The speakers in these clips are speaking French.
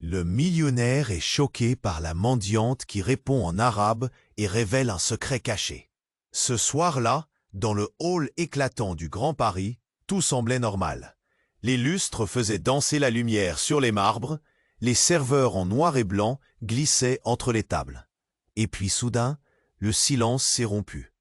Le millionnaire est choqué par la mendiante qui répond en arabe et révèle un secret caché. Ce soir-là, dans le hall éclatant du Grand Paris, tout semblait normal. Les lustres faisaient danser la lumière sur les marbres, les serveurs en noir et blanc glissaient entre les tables. Et puis soudain, le silence s'est rompu.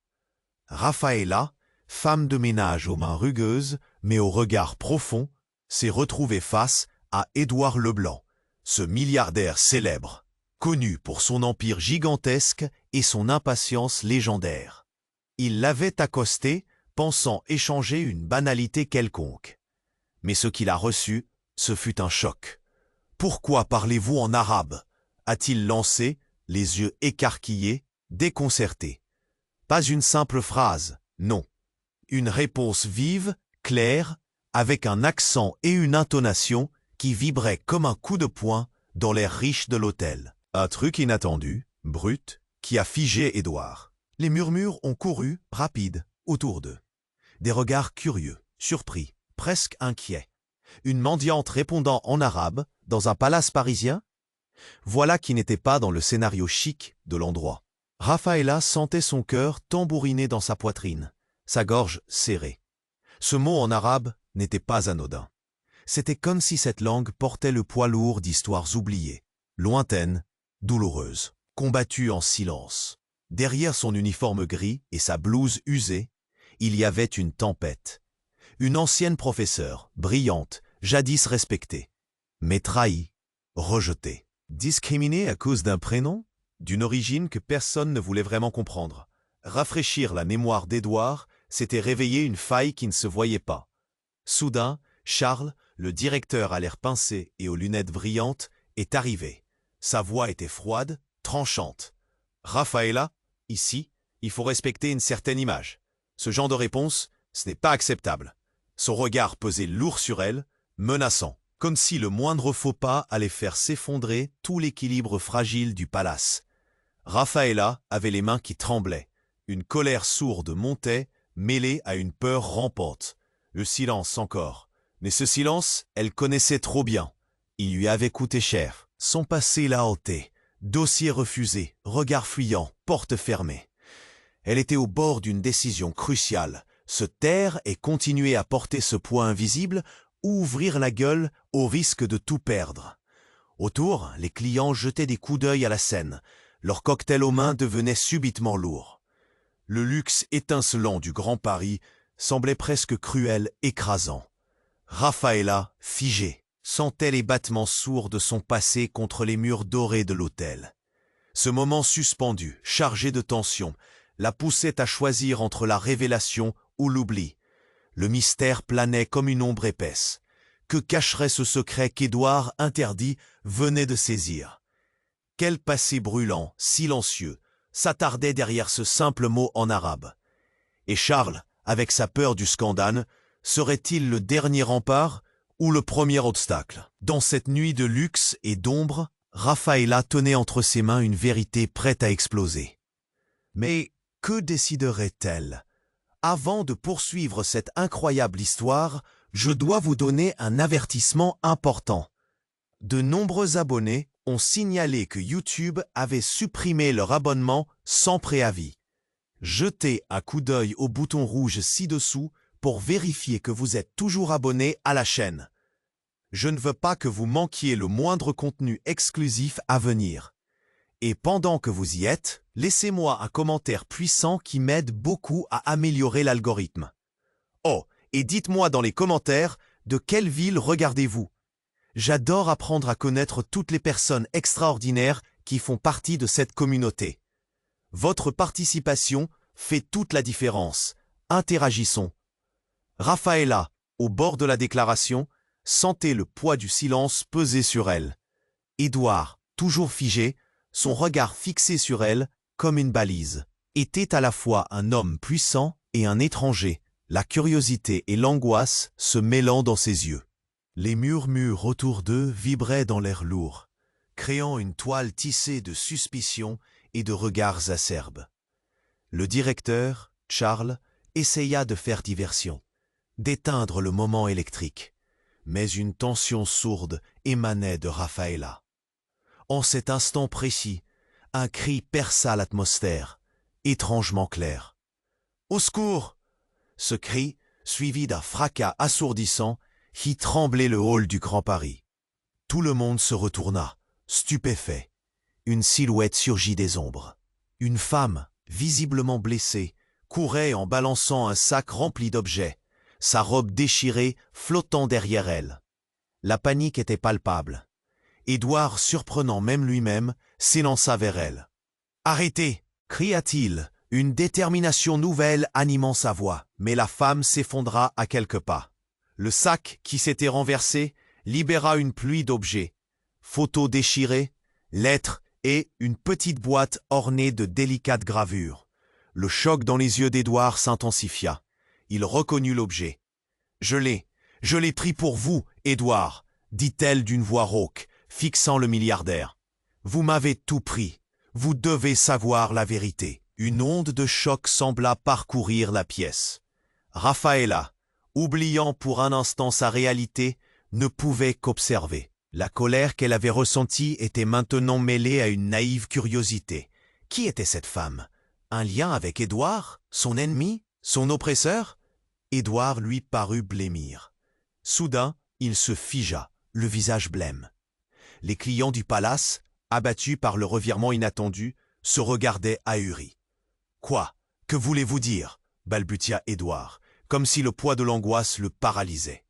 Rafaela, femme de ménage aux mains rugueuses, mais au regard profond, s'est retrouvée face à Édouard Leblanc, ce milliardaire célèbre, connu pour son empire gigantesque et son impatience légendaire. Il l'avait accosté, pensant échanger une banalité quelconque. Mais ce qu'il a reçu, ce fut un choc. « Pourquoi parlez-vous en arabe » a-t-il lancé, les yeux écarquillés, déconcerté. Pas une simple phrase, non. Une réponse vive, claire, avec un accent et une intonation qui vibraient comme un coup de poing dans l'air riche de l'hôtel. Un truc inattendu, brut, qui a figé Édouard. Les murmures ont couru, rapides, autour d'eux. Des regards curieux, surpris, presque inquiets. Une mendiante répondant en arabe, dans un palace parisien? Voilà qui n'était pas dans le scénario chic de l'endroit. Rafaela sentait son cœur tambouriner dans sa poitrine, sa gorge serrée. Ce mot en arabe n'était pas anodin. C'était comme si cette langue portait le poids lourd d'histoires oubliées, lointaines, douloureuses, combattues en silence. Derrière son uniforme gris et sa blouse usée, il y avait une tempête. Une ancienne professeure, brillante, jadis respectée, mais trahie, rejetée. Discriminée à cause d'un prénom, d'une origine que personne ne voulait vraiment comprendre. Rafraîchir la mémoire d'Édouard, c'était réveiller une faille qui ne se voyait pas. Soudain, Charles, le directeur à l'air pincé et aux lunettes brillantes, est arrivé. Sa voix était froide, tranchante. « Rafaela, ici, il faut respecter une certaine image. Ce genre de réponse, ce n'est pas acceptable. » Son regard pesait lourd sur elle, menaçant, comme si le moindre faux pas allait faire s'effondrer tout l'équilibre fragile du palace. Rafaela avait les mains qui tremblaient. Une colère sourde montait, mêlée à une peur rampante. Le silence encore. Mais ce silence, elle connaissait trop bien. Il lui avait coûté cher. Son passé l'a hanté. Dossier refusé, regard fuyant, porte fermée. Elle était au bord d'une décision cruciale. Se taire et continuer à porter ce poids invisible ou ouvrir la gueule au risque de tout perdre. Autour, les clients jetaient des coups d'œil à la scène. Leur cocktail aux mains devenait subitement lourd. Le luxe étincelant du Grand Paris semblait presque cruel, écrasant. Rafaela, figée, sentait les battements sourds de son passé contre les murs dorés de l'hôtel. Ce moment suspendu, chargé de tension, la poussait à choisir entre la révélation ou l'oubli. Le mystère planait comme une ombre épaisse. Que cacherait ce secret qu'Édouard, interdit, venait de saisir? Quel passé brûlant, silencieux, s'attardait derrière ce simple mot en arabe? Et Charles, avec sa peur du scandale, serait-il le dernier rempart ou le premier obstacle? Dans cette nuit de luxe et d'ombre, Rafaela tenait entre ses mains une vérité prête à exploser. Mais que déciderait-elle? Avant de poursuivre cette incroyable histoire, je dois vous donner un avertissement important. De nombreux abonnés ont signalé que YouTube avait supprimé leur abonnement sans préavis. Jetez un coup d'œil au bouton rouge ci-dessous pour vérifier que vous êtes toujours abonné à la chaîne. Je ne veux pas que vous manquiez le moindre contenu exclusif à venir. Et pendant que vous y êtes, laissez-moi un commentaire puissant qui m'aide beaucoup à améliorer l'algorithme. Oh, et dites-moi dans les commentaires de quelle ville regardez-vous. J'adore apprendre à connaître toutes les personnes extraordinaires qui font partie de cette communauté. Votre participation fait toute la différence. Interagissons. Rafaela, au bord de la déclaration, sentait le poids du silence peser sur elle. Édouard, toujours figé, son regard fixé sur elle comme une balise, était à la fois un homme puissant et un étranger, la curiosité et l'angoisse se mêlant dans ses yeux. Les murmures autour d'eux vibraient dans l'air lourd, créant une toile tissée de suspicion et de regards acerbes. Le directeur, Charles, essaya de faire diversion, d'éteindre le moment électrique, mais une tension sourde émanait de Rafaela. En cet instant précis, un cri perça l'atmosphère, étrangement clair. « Au secours !» Ce cri, suivi d'un fracas assourdissant, fit trembler le hall du Grand Paris. Tout le monde se retourna, stupéfait. Une silhouette surgit des ombres. Une femme, visiblement blessée, courait en balançant un sac rempli d'objets, sa robe déchirée flottant derrière elle. La panique était palpable. Édouard, surprenant même lui-même, s'élança vers elle. « Arrêtez !» cria-t-il, une détermination nouvelle animant sa voix, mais la femme s'effondra à quelques pas. Le sac qui s'était renversé libéra une pluie d'objets, photos déchirées, lettres et une petite boîte ornée de délicates gravures. Le choc dans les yeux d'Édouard s'intensifia. Il reconnut l'objet. « Je l'ai pris pour vous, Édouard !» dit-elle d'une voix rauque, fixant le milliardaire. « Vous m'avez tout pris. Vous devez savoir la vérité. » Une onde de choc sembla parcourir la pièce. Rafaela, oubliant pour un instant sa réalité, ne pouvait qu'observer. La colère qu'elle avait ressentie était maintenant mêlée à une naïve curiosité. Qui était cette femme? Un lien avec Édouard? Son ennemi? Son oppresseur? Édouard lui parut blêmir. Soudain, il se figea, le visage blême. Les clients du palace, abattus par le revirement inattendu, se regardaient ahuris. « Quoi? Que voulez-vous dire ?» balbutia Édouard, comme si le poids de l'angoisse le paralysait.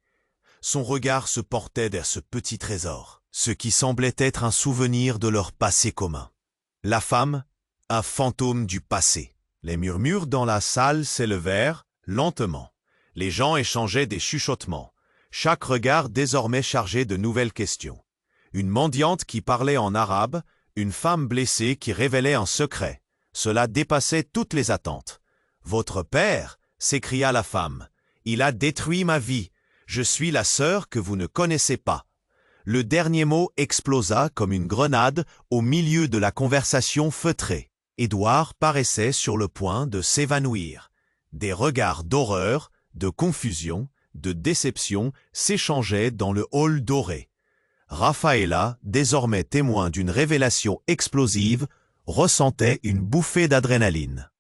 Son regard se portait vers ce petit trésor, ce qui semblait être un souvenir de leur passé commun. La femme, un fantôme du passé. Les murmures dans la salle s'élevèrent lentement. Les gens échangeaient des chuchotements, chaque regard désormais chargé de nouvelles questions. Une mendiante qui parlait en arabe, une femme blessée qui révélait un secret. Cela dépassait toutes les attentes. « Votre père !» s'écria la femme. « Il a détruit ma vie. Je suis la sœur que vous ne connaissez pas. » Le dernier mot explosa comme une grenade au milieu de la conversation feutrée. Édouard paraissait sur le point de s'évanouir. Des regards d'horreur, de confusion, de déception s'échangeaient dans le hall doré. Rafaela, désormais témoin d'une révélation explosive, ressentait une bouffée d'adrénaline.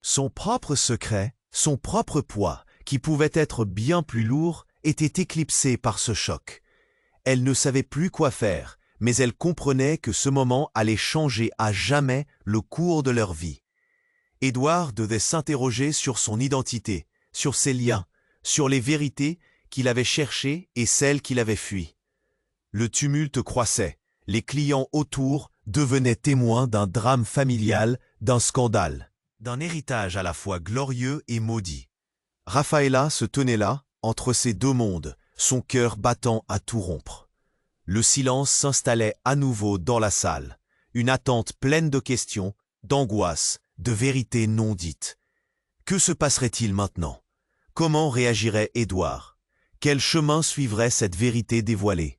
Son propre secret, son propre poids, qui pouvait être bien plus lourd, était éclipsé par ce choc. Elle ne savait plus quoi faire, mais elle comprenait que ce moment allait changer à jamais le cours de leur vie. Édouard devait s'interroger sur son identité, sur ses liens, sur les vérités qu'il avait cherchées et celles qu'il avait fuies. Le tumulte croissait, les clients autour devenaient témoins d'un drame familial, d'un scandale, d'un héritage à la fois glorieux et maudit. Rafaela se tenait là, entre ces deux mondes, son cœur battant à tout rompre. Le silence s'installait à nouveau dans la salle, une attente pleine de questions, d'angoisse, de vérités non dites. Que se passerait-il maintenant? Comment réagirait Édouard? Quel chemin suivrait cette vérité dévoilée?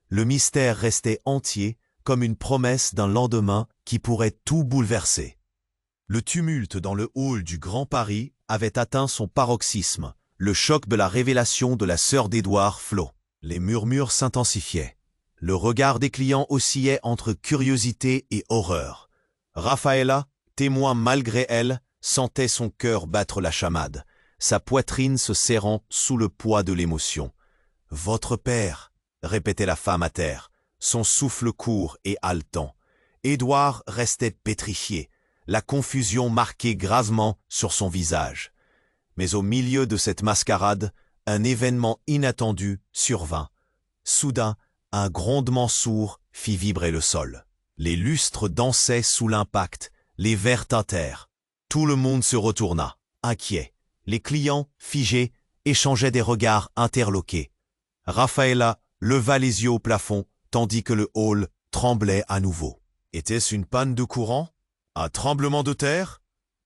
Le mystère restait entier, comme une promesse d'un lendemain qui pourrait tout bouleverser. Le tumulte dans le hall du Grand Paris avait atteint son paroxysme, le choc de la révélation de la sœur d'Édouard Flo. Les murmures s'intensifiaient. Le regard des clients oscillait entre curiosité et horreur. Rafaela, témoin malgré elle, sentait son cœur battre la chamade, sa poitrine se serrant sous le poids de l'émotion. « Votre père !» répétait la femme à terre, son souffle court et haletant. Édouard restait pétrifié, la confusion marquée gravement sur son visage. Mais au milieu de cette mascarade, un événement inattendu survint. Soudain, un grondement sourd fit vibrer le sol. Les lustres dansaient sous l'impact, les verres tintèrent. Tout le monde se retourna, inquiet. Les clients, figés, échangeaient des regards interloqués. Rafaela leva les yeux au plafond, tandis que le hall tremblait à nouveau. Était-ce une panne de courant? Un tremblement de terre?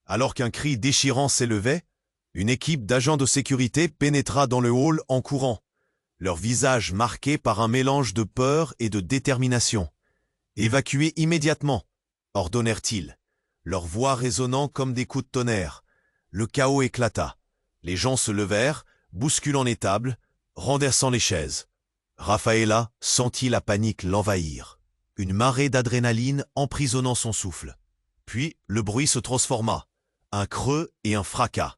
Alors qu'un cri déchirant s'élevait, une équipe d'agents de sécurité pénétra dans le hall en courant, leur visage marqué par un mélange de peur et de détermination. « Évacuez immédiatement !» ordonnèrent-ils, leur voix résonnant comme des coups de tonnerre. Le chaos éclata. Les gens se levèrent, bousculant les tables, renversant les chaises. Rafaela sentit la panique l'envahir. une marée d'adrénaline emprisonnant son souffle. Puis le bruit se transforma. Un creux et un fracas.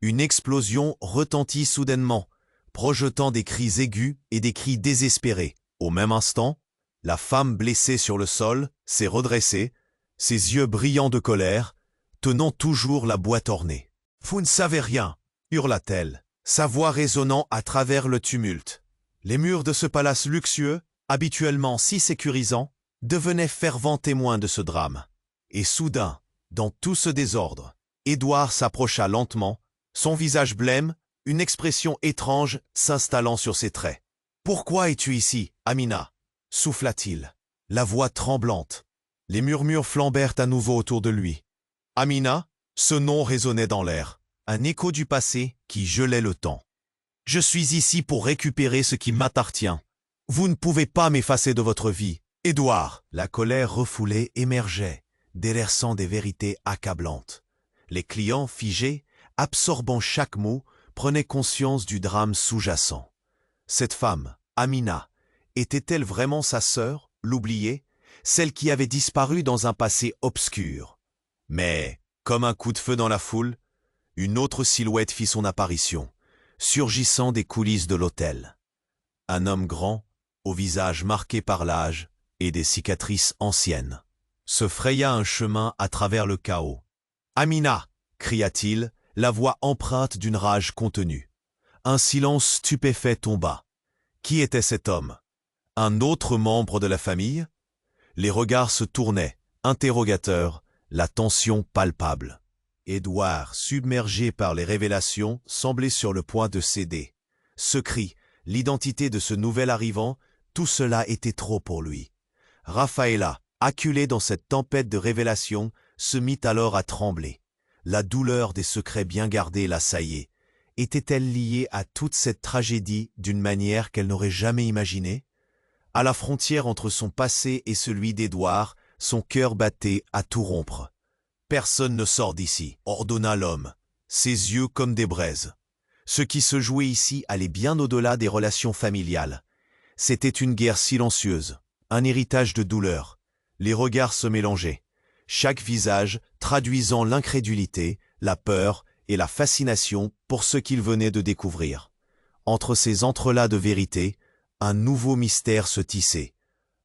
Une explosion retentit soudainement, projetant des cris aigus et des cris désespérés. Au même instant, la femme blessée sur le sol s'est redressée, ses yeux brillants de colère, tenant toujours la boîte ornée. « Vous ne savez rien !» hurla-t-elle, sa voix résonnant à travers le tumulte. Les murs de ce palace luxueux, habituellement si sécurisant, devenaient fervents témoins de ce drame. Et soudain, dans tout ce désordre, Édouard s'approcha lentement, son visage blême, une expression étrange s'installant sur ses traits. « Pourquoi es-tu ici, Amina ?» souffla-t-il, la voix tremblante. Les murmures flambèrent à nouveau autour de lui. Amina, ce nom résonnait dans l'air, un écho du passé qui gelait le temps. « Je suis ici pour récupérer ce qui m'appartient. Vous ne pouvez pas m'effacer de votre vie. Édouard !» La colère refoulée émergeait, délaissant des vérités accablantes. Les clients figés, absorbant chaque mot, prenaient conscience du drame sous-jacent. Cette femme, Amina, était-elle vraiment sa sœur, l'oubliée, celle qui avait disparu dans un passé obscur? Mais, comme un coup de feu dans la foule, une autre silhouette fit son apparition, surgissant des coulisses de l'hôtel. Un homme grand, au visage marqué par l'âge et des cicatrices anciennes, se fraya un chemin à travers le chaos. « Amina !» cria-t-il, la voix empreinte d'une rage contenue. Un silence stupéfait tomba. Qui était cet homme? Un autre membre de la famille? Les regards se tournaient, interrogateurs, la tension palpable. Édouard, submergé par les révélations, semblait sur le point de céder. Ce cri, l'identité de ce nouvel arrivant, tout cela était trop pour lui. Raphaëlla, acculée dans cette tempête de révélations, se mit alors à trembler. La douleur des secrets bien gardés l'assaillait. Était-elle liée à toute cette tragédie d'une manière qu'elle n'aurait jamais imaginée? À la frontière entre son passé et celui d'Édouard, son cœur battait à tout rompre. « Personne ne sort d'ici », ordonna l'homme, ses yeux comme des braises. Ce qui se jouait ici allait bien au-delà des relations familiales. C'était une guerre silencieuse, un héritage de douleur. Les regards se mélangeaient, chaque visage traduisant l'incrédulité, la peur et la fascination pour ce qu'ils venaient de découvrir. Entre ces entrelacs de vérité, un nouveau mystère se tissait.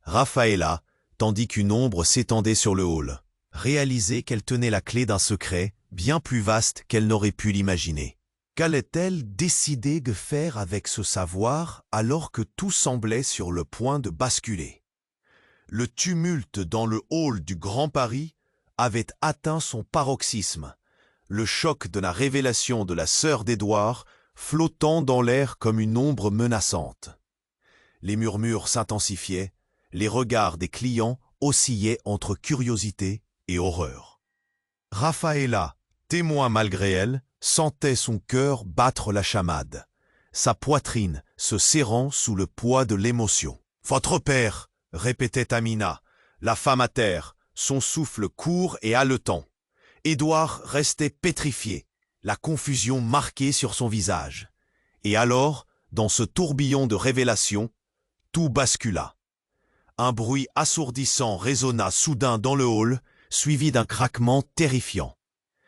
Raphaëlla, tandis qu'une ombre s'étendait sur le hall, réalisait qu'elle tenait la clé d'un secret bien plus vaste qu'elle n'aurait pu l'imaginer. Qu'allait-elle décider de faire avec ce savoir alors que tout semblait sur le point de basculer? Le tumulte dans le hall du Grand Paris avait atteint son paroxysme, le choc de la révélation de la sœur d'Édouard flottant dans l'air comme une ombre menaçante. Les murmures s'intensifiaient, les regards des clients oscillaient entre curiosité et horreur. Raphaëlla, témoin malgré elle, sentait son cœur battre la chamade, sa poitrine se serrant sous le poids de l'émotion. « Votre père !» répétait Amina, la femme à terre, son souffle court et haletant. Édouard restait pétrifié, la confusion marquée sur son visage. Et alors, dans ce tourbillon de révélations, tout bascula. Un bruit assourdissant résonna soudain dans le hall, suivi d'un craquement terrifiant.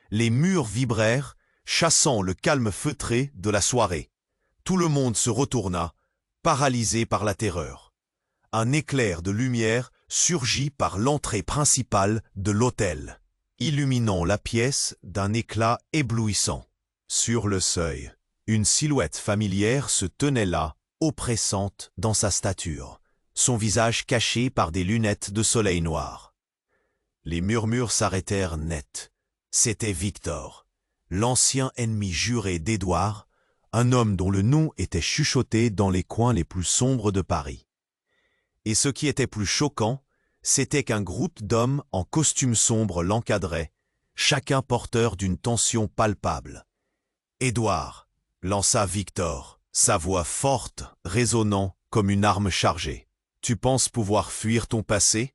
Les murs vibrèrent, chassant le calme feutré de la soirée. Tout le monde se retourna, paralysé par la terreur. Un éclair de lumière surgit par l'entrée principale de l'hôtel, illuminant la pièce d'un éclat éblouissant. Sur le seuil, une silhouette familière se tenait là, oppressante dans sa stature, son visage caché par des lunettes de soleil noir. Les murmures s'arrêtèrent net. C'était Victor, l'ancien ennemi juré d'Édouard, un homme dont le nom était chuchoté dans les coins les plus sombres de Paris. Et ce qui était plus choquant, c'était qu'un groupe d'hommes en costume sombre l'encadrait, chacun porteur d'une tension palpable. « Édouard !» lança Victor, sa voix forte, résonnant comme une arme chargée. « Tu penses pouvoir fuir ton passé?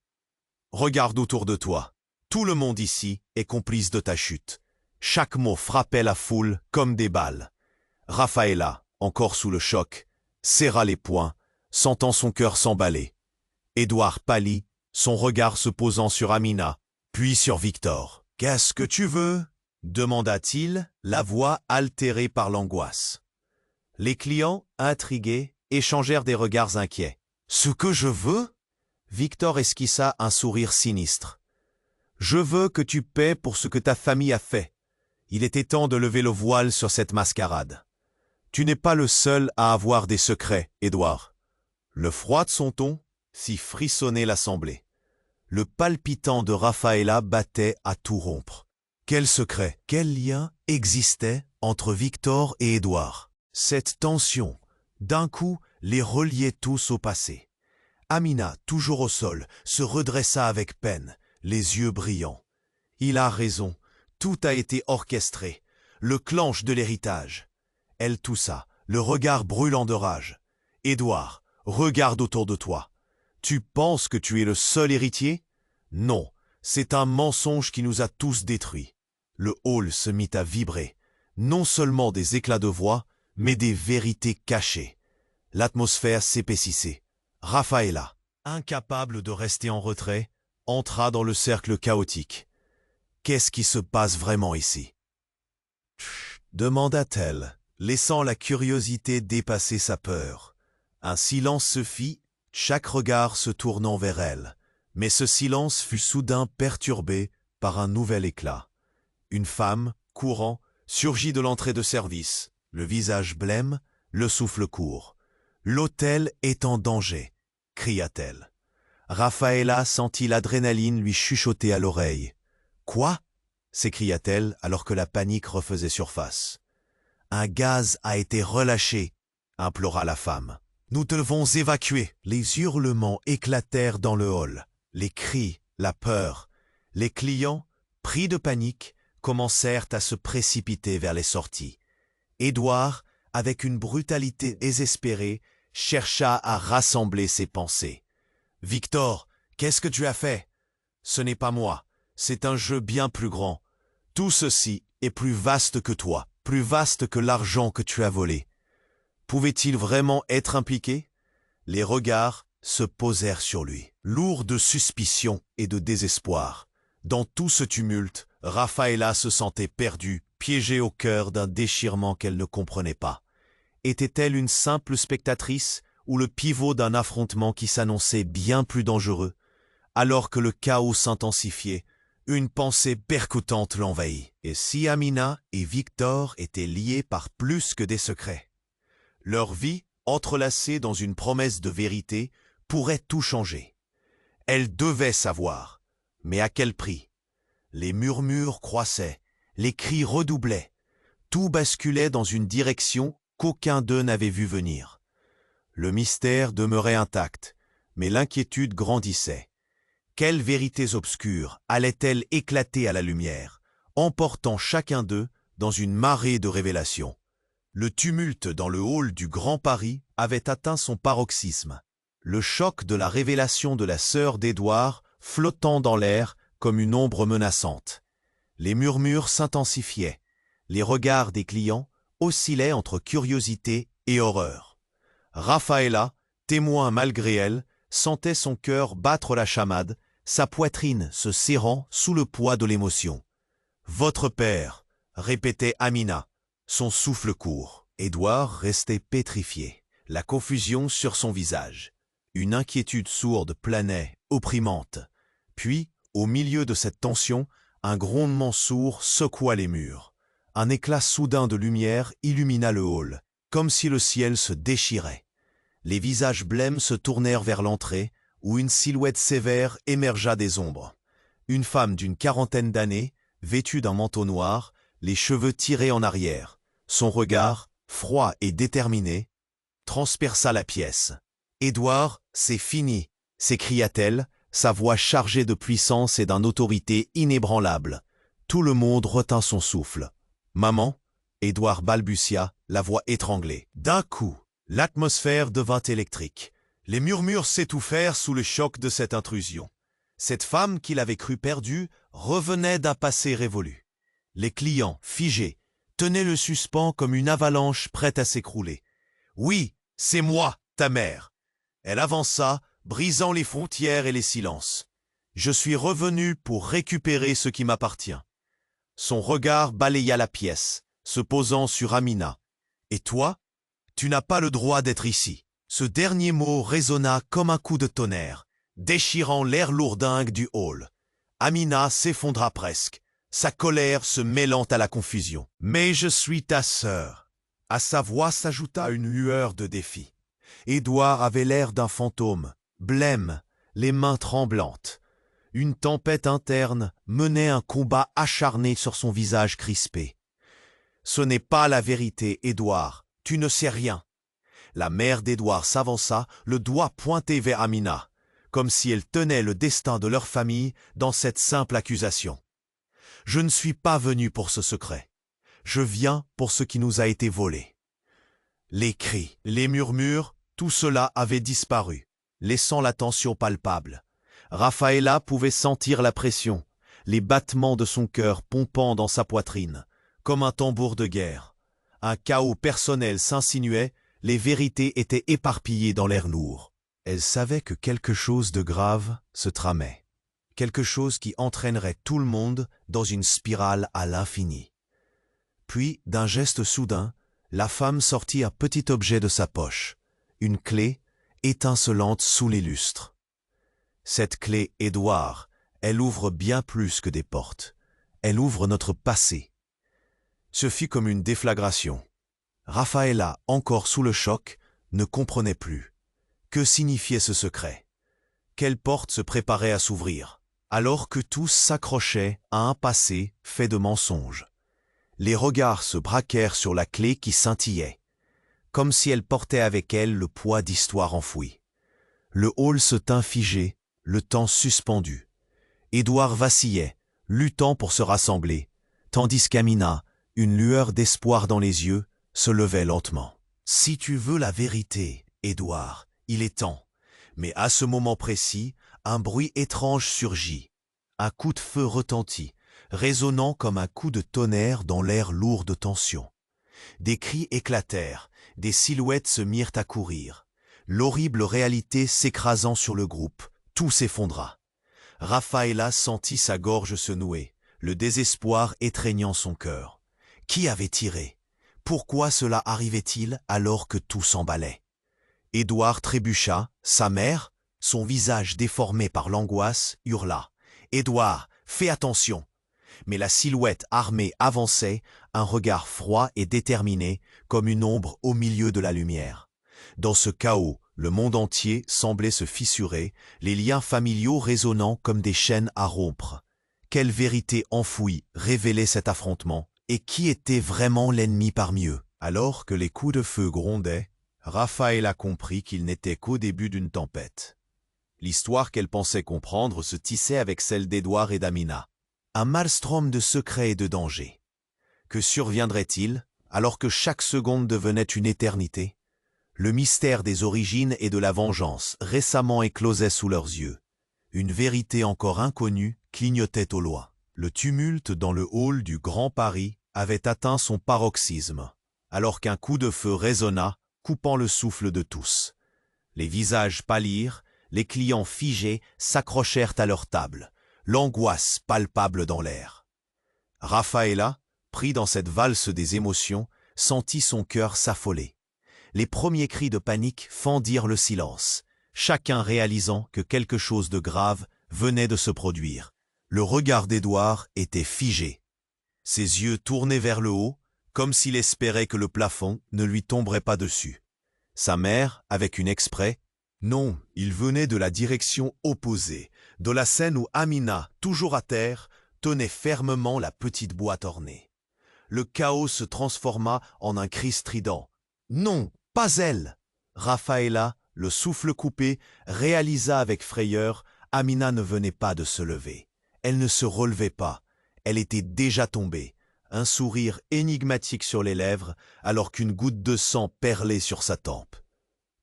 Regarde autour de toi. Tout le monde ici est complice de ta chute. » Chaque mot frappait la foule comme des balles. Raphaëlla, encore sous le choc, serra les poings, sentant son cœur s'emballer. Édouard pâlit, son regard se posant sur Amina, puis sur Victor. « Qu'est-ce que tu veux » demanda-t-il, la voix altérée par l'angoisse. Les clients, intrigués, échangèrent des regards inquiets. « Ce que je veux » Victor esquissa un sourire sinistre. « Je veux que tu paies pour ce que ta famille a fait. Il était temps de lever le voile sur cette mascarade. Tu n'es pas le seul à avoir des secrets, Édouard. » Le froid de son ton fit frissonner l'assemblée. Le palpitant de Raphaëlla battait à tout rompre. Quel secret, quel lien existait entre Victor et Édouard? Cette tension, d'un coup, les reliait tous au passé. Amina, toujours au sol, se redressa avec peine, les yeux brillants. Il a raison, tout a été orchestré, le clenche de l'héritage. Elle toussa, le regard brûlant de rage. « Édouard, regarde autour de toi. Tu penses que tu es le seul héritier? Non, c'est un mensonge qui nous a tous détruits. » Le hall se mit à vibrer, non seulement des éclats de voix, mais des vérités cachées. L'atmosphère s'épaississait. Raphaëlla, incapable de rester en retrait, entra dans le cercle chaotique. « Qu'est-ce qui se passe vraiment ici ?» demanda-t-elle, laissant la curiosité dépasser sa peur. Un silence se fit, chaque regard se tournant vers elle. Mais ce silence fut soudain perturbé par un nouvel éclat. Une femme, courant, surgit de l'entrée de service, le visage blême, le souffle court. « L'hôtel est en danger !» cria-t-elle. Raphaëlla sentit l'adrénaline lui chuchoter à l'oreille. « Quoi ?» s'écria-t-elle alors que la panique refaisait surface. « Un gaz a été relâché !» implora la femme. « Nous devons évacuer !» Les hurlements éclatèrent dans le hall. Les cris, la peur. Les clients, pris de panique, commencèrent à se précipiter vers les sorties. Édouard, avec une brutalité désespérée, chercha à rassembler ses pensées. « Victor, qu'est-ce que tu as fait ?»« Ce n'est pas moi, c'est un jeu bien plus grand. Tout ceci est plus vaste que toi, plus vaste que l'argent que tu as volé. » Pouvait-il vraiment être impliqué? Les regards se posèrent sur lui, lourds de suspicion et de désespoir. Dans tout ce tumulte, Raphaëlla se sentait perdue, piégée au cœur d'un déchirement qu'elle ne comprenait pas. Était-elle une simple spectatrice ou le pivot d'un affrontement qui s'annonçait bien plus dangereux? Alors que le chaos s'intensifiait, une pensée percutante l'envahit. Et si Amina et Victor étaient liés par plus que des secrets? Leur vie, entrelacée dans une promesse de vérité, pourrait tout changer. Elle devait savoir, mais à quel prix? Les murmures croissaient, les cris redoublaient. Tout basculait dans une direction qu'aucun d'eux n'avait vu venir. Le mystère demeurait intact, mais l'inquiétude grandissait. Quelles vérités obscures allaient-elles éclater à la lumière, emportant chacun d'eux dans une marée de révélations? Le tumulte dans le hall du Grand Paris avait atteint son paroxysme. Le choc de la révélation de la sœur d'Édouard flottant dans l'air comme une ombre menaçante. Les murmures s'intensifiaient. Les regards des clients oscillaient entre curiosité et horreur. Raphaëlla, témoin malgré elle, sentait son cœur battre la chamade, sa poitrine se serrant sous le poids de l'émotion. « Votre père » répétait Amina, son souffle court. Édouard restait pétrifié, la confusion sur son visage. Une inquiétude sourde planait, opprimante. Puis, au milieu de cette tension, un grondement sourd secoua les murs. Un éclat soudain de lumière illumina le hall, comme si le ciel se déchirait. Les visages blêmes se tournèrent vers l'entrée, où une silhouette sévère émergea des ombres. Une femme d'une quarantaine d'années, vêtue d'un manteau noir, les cheveux tirés en arrière. Son regard, froid et déterminé, transperça la pièce. « Édouard, c'est fini !» s'écria-t-elle, sa voix chargée de puissance et d'une autorité inébranlable. Tout le monde retint son souffle. « Maman ?» Édouard balbutia, la voix étranglée. D'un coup, l'atmosphère devint électrique. Les murmures s'étouffèrent sous le choc de cette intrusion. Cette femme qu'il avait cru perdue revenait d'un passé révolu. Les clients, figés, tenaient le suspens comme une avalanche prête à s'écrouler. « Oui, c'est moi, ta mère !» Elle avança, brisant les frontières et les silences. Je suis revenu pour récupérer ce qui m'appartient. Son regard balaya la pièce, se posant sur Amina. Et toi? Tu n'as pas le droit d'être ici. Ce dernier mot résonna comme un coup de tonnerre, déchirant l'air lourdingue du hall. Amina s'effondra presque, sa colère se mêlant à la confusion. « Mais je suis ta sœur !» À sa voix s'ajouta une lueur de défi. Édouard avait l'air d'un fantôme, blême, les mains tremblantes. Une tempête interne menait un combat acharné sur son visage crispé. « Ce n'est pas la vérité, Édouard, tu ne sais rien. » La mère d'Édouard s'avança, le doigt pointé vers Amina, comme si elle tenait le destin de leur famille dans cette simple accusation. « Je ne suis pas venu pour ce secret. Je viens pour ce qui nous a été volé. » Les cris, les murmures, tout cela avait disparu, laissant la tension palpable. Raphaëlla pouvait sentir la pression, les battements de son cœur pompant dans sa poitrine, comme un tambour de guerre. Un chaos personnel s'insinuait, les vérités étaient éparpillées dans l'air lourd. Elle savait que quelque chose de grave se tramait, quelque chose qui entraînerait tout le monde dans une spirale à l'infini. Puis, d'un geste soudain, la femme sortit un petit objet de sa poche, une clé étincelante sous les lustres. Cette clé, Édouard, elle ouvre bien plus que des portes. Elle ouvre notre passé. Ce fut comme une déflagration. Raphaëlla, encore sous le choc, ne comprenait plus. Que signifiait ce secret? Quelle porte se préparait à s'ouvrir? Alors que tous s'accrochaient à un passé fait de mensonges. Les regards se braquèrent sur la clé qui scintillait, comme si elle portait avec elle le poids d'histoires enfouies. Le hall se tint figé, le temps suspendu. Édouard vacillait, luttant pour se rassembler, tandis qu'Amina, une lueur d'espoir dans les yeux, se levait lentement. « Si tu veux la vérité, Édouard, il est temps. » Mais à ce moment précis, un bruit étrange surgit. Un coup de feu retentit, résonnant comme un coup de tonnerre dans l'air lourd de tension. Des cris éclatèrent, des silhouettes se mirent à courir. L'horrible réalité s'écrasant sur le groupe, tout s'effondra. Raphaëlla sentit sa gorge se nouer, le désespoir étreignant son cœur. Qui avait tiré? Pourquoi cela arrivait-il alors que tout s'emballait? Édouard trébucha, sa mère, son visage déformé par l'angoisse, hurla. « Édouard, fais attention !» Mais la silhouette armée avançait, un regard froid et déterminé, comme une ombre au milieu de la lumière. Dans ce chaos, le monde entier semblait se fissurer, les liens familiaux résonnant comme des chaînes à rompre. Quelle vérité enfouie révélait cet affrontement, et qui était vraiment l'ennemi parmi eux? Alors que les coups de feu grondaient, Raphaëlla comprit qu'il n'était qu'au début d'une tempête. L'histoire qu'elle pensait comprendre se tissait avec celle d'Édouard et d'Amina. Un maelstrom de secrets et de dangers. Que surviendrait-il alors que chaque seconde devenait une éternité? Le mystère des origines et de la vengeance récemment éclosait sous leurs yeux. Une vérité encore inconnue clignotait au loin. Le tumulte dans le hall du Grand Paris avait atteint son paroxysme, alors qu'un coup de feu résonna, coupant le souffle de tous. Les visages pâlirent, les clients figés s'accrochèrent à leur table, l'angoisse palpable dans l'air. Raphaëlla, pris dans cette valse des émotions, sentit son cœur s'affoler. Les premiers cris de panique fendirent le silence, chacun réalisant que quelque chose de grave venait de se produire. Le regard d'Édouard était figé. Ses yeux tournés vers le haut, comme s'il espérait que le plafond ne lui tomberait pas dessus. Sa mère, avec une exprès, non, il venait de la direction opposée, de la scène où Amina, toujours à terre, tenait fermement la petite boîte ornée. Le chaos se transforma en un cri strident. « Non, pas elle !» Raphaëlla, le souffle coupé, réalisa avec frayeur, Amina ne venait pas de se lever. Elle ne se relevait pas, elle était déjà tombée, un sourire énigmatique sur les lèvres, alors qu'une goutte de sang perlait sur sa tempe.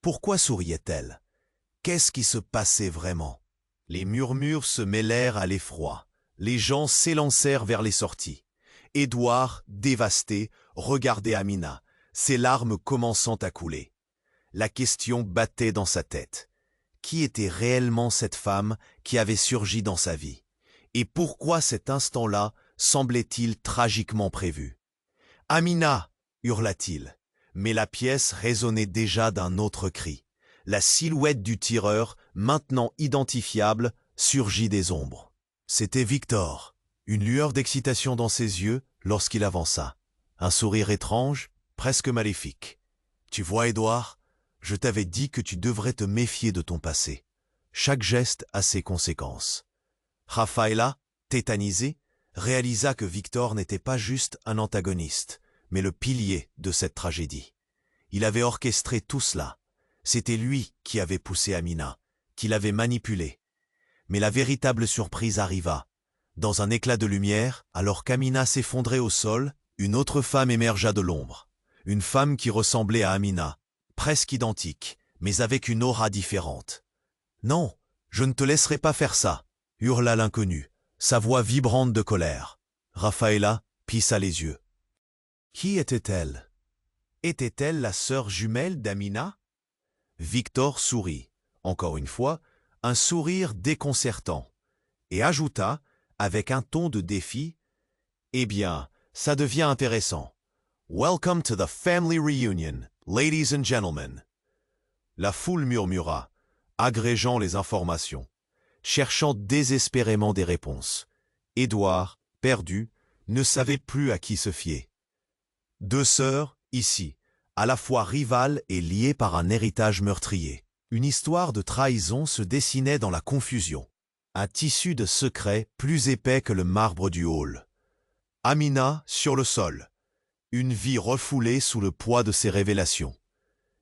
Pourquoi souriait-elle? Qu'est-ce qui se passait vraiment? Les murmures se mêlèrent à l'effroi. Les gens s'élancèrent vers les sorties. Édouard, dévasté, regardait Amina, ses larmes commençant à couler. La question battait dans sa tête. Qui était réellement cette femme qui avait surgi dans sa vie? Et pourquoi cet instant-là semblait-il tragiquement prévu? « Amina !» hurla-t-il. Mais la pièce résonnait déjà d'un autre cri. La silhouette du tireur, maintenant identifiable, surgit des ombres. C'était Victor, une lueur d'excitation dans ses yeux lorsqu'il avança. Un sourire étrange, presque maléfique. « Tu vois, Édouard, je t'avais dit que tu devrais te méfier de ton passé. Chaque geste a ses conséquences. » Rafaela, tétanisée, réalisa que Victor n'était pas juste un antagoniste, mais le pilier de cette tragédie. Il avait orchestré tout cela. C'était lui qui avait poussé Amina, qui l'avait manipulée. Mais la véritable surprise arriva. Dans un éclat de lumière, alors qu'Amina s'effondrait au sol, une autre femme émergea de l'ombre. Une femme qui ressemblait à Amina, presque identique, mais avec une aura différente. « Non, je ne te laisserai pas faire ça !» hurla l'inconnu, sa voix vibrante de colère. Rafaela plissa les yeux. Qui était-elle? Était-elle la sœur jumelle d'Amina? Victor sourit, encore une fois, un sourire déconcertant, et ajouta, avec un ton de défi, « Eh bien, ça devient intéressant. Welcome to the family reunion, ladies and gentlemen. » La foule murmura, agrégeant les informations, cherchant désespérément des réponses. Édouard, perdu, ne savait plus à qui se fier. Deux sœurs, ici, à la fois rivales et liées par un héritage meurtrier. Une histoire de trahison se dessinait dans la confusion. Un tissu de secrets plus épais que le marbre du hall. Amina sur le sol. Une vie refoulée sous le poids de ses révélations.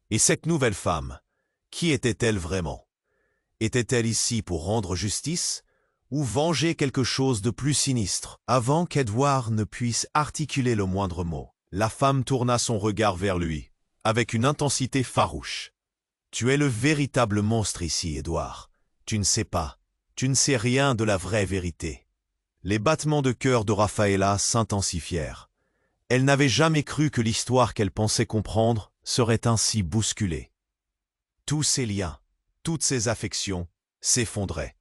Et cette nouvelle femme, qui était-elle vraiment? Était-elle ici pour rendre justice ou venger quelque chose de plus sinistre? Avant qu'Edward ne puisse articuler le moindre mot, la femme tourna son regard vers lui, avec une intensité farouche. « Tu es le véritable monstre ici, Édouard. Tu ne sais pas, tu ne sais rien de la vraie vérité. » Les battements de cœur de Rafaela s'intensifièrent. Elle n'avait jamais cru que l'histoire qu'elle pensait comprendre serait ainsi bousculée. Tous ses liens, toutes ses affections s'effondraient.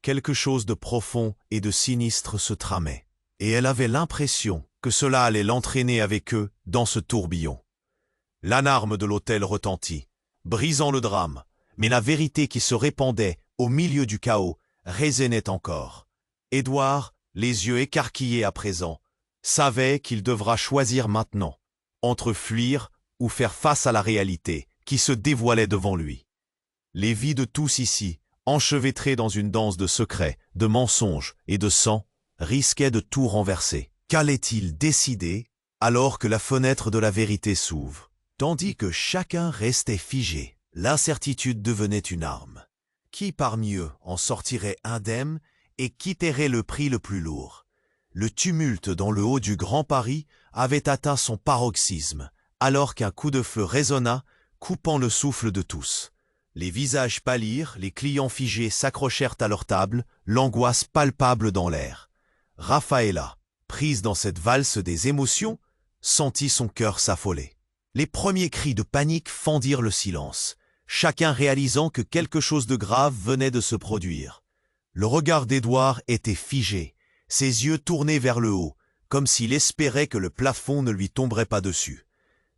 Quelque chose de profond et de sinistre se tramait, et elle avait l'impression que cela allait l'entraîner avec eux dans ce tourbillon. L'alarme de l'hôtel retentit, brisant le drame, mais la vérité qui se répandait au milieu du chaos résonnait encore. Édouard, les yeux écarquillés à présent, savait qu'il devra choisir maintenant, entre fuir ou faire face à la réalité qui se dévoilait devant lui. Les vies de tous ici, enchevêtrées dans une danse de secrets, de mensonges et de sang, risquaient de tout renverser. Qu'allait-il décider alors que la fenêtre de la vérité s'ouvre? Tandis que chacun restait figé, l'incertitude devenait une arme. Qui parmi eux en sortirait indemne et qui paierait le prix le plus lourd? Le tumulte dans le haut du Grand Paris avait atteint son paroxysme, alors qu'un coup de feu résonna, coupant le souffle de tous. Les visages pâlirent, les clients figés s'accrochèrent à leur table, l'angoisse palpable dans l'air. Rafaela, prise dans cette valse des émotions, sentit son cœur s'affoler. Les premiers cris de panique fendirent le silence, chacun réalisant que quelque chose de grave venait de se produire. Le regard d'Édouard était figé, ses yeux tournés vers le haut, comme s'il espérait que le plafond ne lui tomberait pas dessus.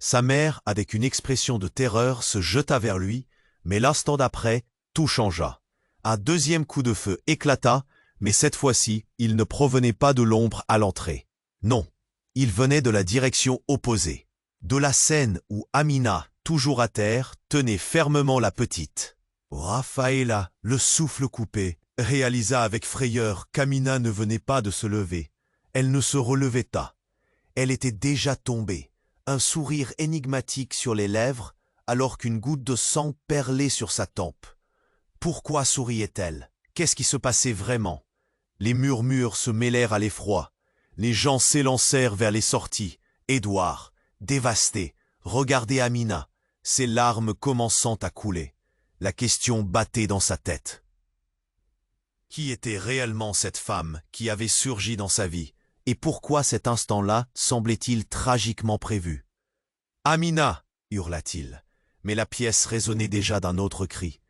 Sa mère, avec une expression de terreur, se jeta vers lui, mais l'instant d'après, tout changea. Un deuxième coup de feu éclata, mais cette fois-ci, il ne provenait pas de l'ombre à l'entrée. Non, il venait de la direction opposée, de la scène où Amina, toujours à terre, tenait fermement la petite. Rafaela, le souffle coupé, réalisa avec frayeur qu'Amina ne venait pas de se lever. Elle ne se relevait pas. Elle était déjà tombée, un sourire énigmatique sur les lèvres, alors qu'une goutte de sang perlait sur sa tempe. Pourquoi souriait-elle? Qu'est-ce qui se passait vraiment? Les murmures se mêlèrent à l'effroi. Les gens s'élancèrent vers les sorties. Édouard, dévasté, regardait Amina, ses larmes commençant à couler. La question battait dans sa tête. Qui était réellement cette femme qui avait surgi dans sa vie, et pourquoi cet instant-là semblait-il tragiquement prévu? « Amina !» hurla-t-il, mais la pièce résonnait déjà d'un autre cri.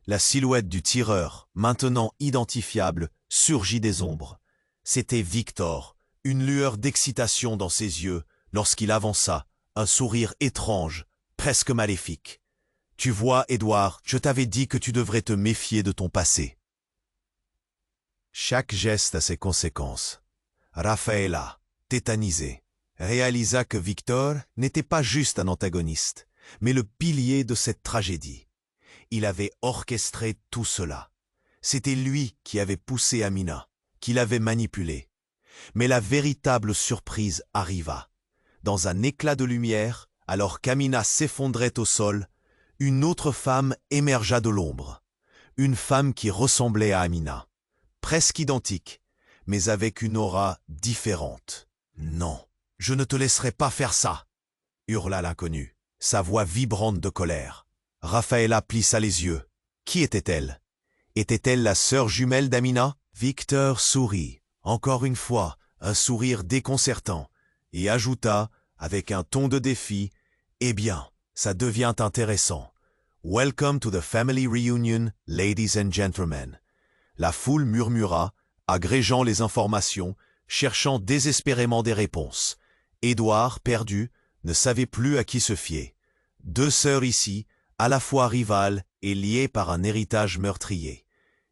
La silhouette du tireur, maintenant identifiable, surgit des ombres. C'était Victor, une lueur d'excitation dans ses yeux, lorsqu'il avança, un sourire étrange, presque maléfique. « Tu vois, Édouard, je t'avais dit que tu devrais te méfier de ton passé. » Chaque geste a ses conséquences. Rafaela, tétanisée, réalisa que Victor n'était pas juste un antagoniste, mais le pilier de cette tragédie. Il avait orchestré tout cela. C'était lui qui avait poussé Amina, qui l'avait manipulée. Mais la véritable surprise arriva. Dans un éclat de lumière, alors qu'Amina s'effondrait au sol, une autre femme émergea de l'ombre. Une femme qui ressemblait à Amina, presque identique, mais avec une aura différente. « Non, je ne te laisserai pas faire ça !» hurla l'inconnu, sa voix vibrante de colère. Rafaela plissa les yeux. Qui était-elle? Était-elle la sœur jumelle d'Amina? Victor sourit, encore une fois, un sourire déconcertant, et ajouta, avec un ton de défi, « Eh bien, ça devient intéressant. Welcome to the family reunion, ladies and gentlemen. » La foule murmura, agrégeant les informations, cherchant désespérément des réponses. Édouard, perdu, ne savait plus à qui se fier. Deux sœurs ici, à la fois rivales et liées par un héritage meurtrier.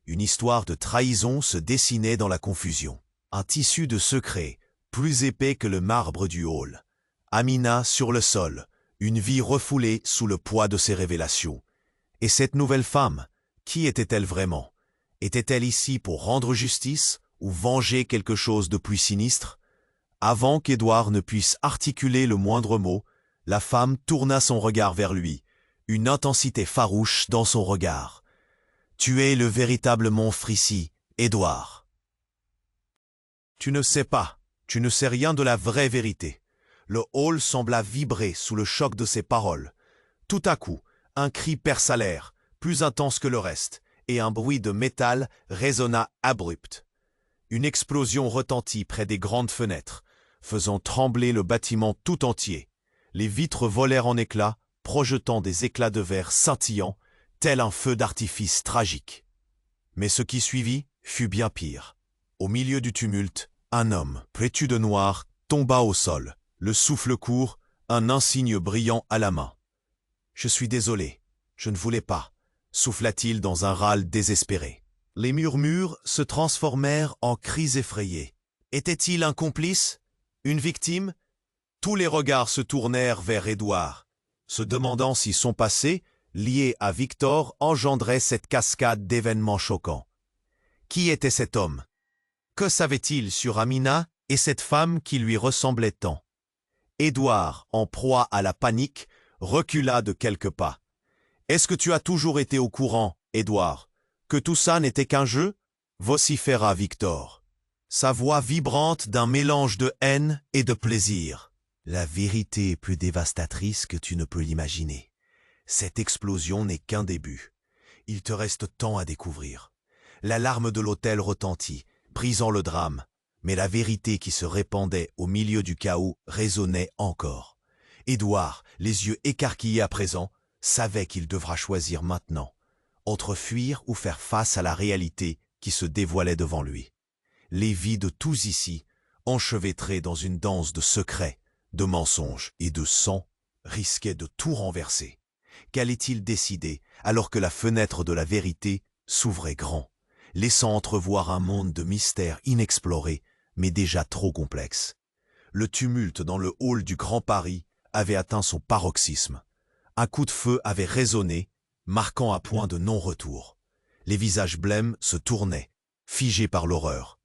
Une histoire de trahison se dessinait dans la confusion. Un tissu de secrets, plus épais que le marbre du hall. Amina sur le sol, une vie refoulée sous le poids de ses révélations. Et cette nouvelle femme, qui était-elle vraiment? Était-elle ici pour rendre justice ou venger quelque chose de plus sinistre? Avant qu'Édouard ne puisse articuler le moindre mot, la femme tourna son regard vers lui, une intensité farouche dans son regard. « Tu es le véritable monstre ici, Édouard. » Tu ne sais pas, tu ne sais rien de la vraie vérité. Le hall sembla vibrer sous le choc de ses paroles. Tout à coup, un cri perça l'air, plus intense que le reste, et un bruit de métal résonna abrupt. Une explosion retentit près des grandes fenêtres, faisant trembler le bâtiment tout entier. Les vitres volèrent en éclats, projetant des éclats de verre scintillants, tel un feu d'artifice tragique. Mais ce qui suivit fut bien pire. Au milieu du tumulte, un homme, vêtu de noir, tomba au sol, le souffle court, un insigne brillant à la main. « Je suis désolé, je ne voulais pas », souffla-t-il dans un râle désespéré. Les murmures se transformèrent en cris effrayés. Était-il un complice? Une victime? Tous les regards se tournèrent vers Édouard, se demandant si son passé, lié à Victor, engendrait cette cascade d'événements choquants. Qui était cet homme? Que savait-il sur Amina et cette femme qui lui ressemblait tant? Édouard, en proie à la panique, recula de quelques pas. « Est-ce que tu as toujours été au courant, Édouard, que tout ça n'était qu'un jeu ?» vociféra Victor, sa voix vibrante d'un mélange de haine et de plaisir. « La vérité est plus dévastatrice que tu ne peux l'imaginer. Cette explosion n'est qu'un début. Il te reste tant à découvrir. » L'alarme de l'hôtel retentit, brisant le drame, mais la vérité qui se répandait au milieu du chaos résonnait encore. Édouard, les yeux écarquillés à présent, savait qu'il devra choisir maintenant, entre fuir ou faire face à la réalité qui se dévoilait devant lui. Les vies de tous ici, enchevêtrées dans une danse de secrets, de mensonges et de sang, risquaient de tout renverser. Qu'allait-il décider alors que la fenêtre de la vérité s'ouvrait grand, laissant entrevoir un monde de mystères inexplorés, mais déjà trop complexe? Le tumulte dans le hall du Grand Paris avait atteint son paroxysme. Un coup de feu avait résonné, marquant un point de non-retour. Les visages blêmes se tournaient, figés par l'horreur.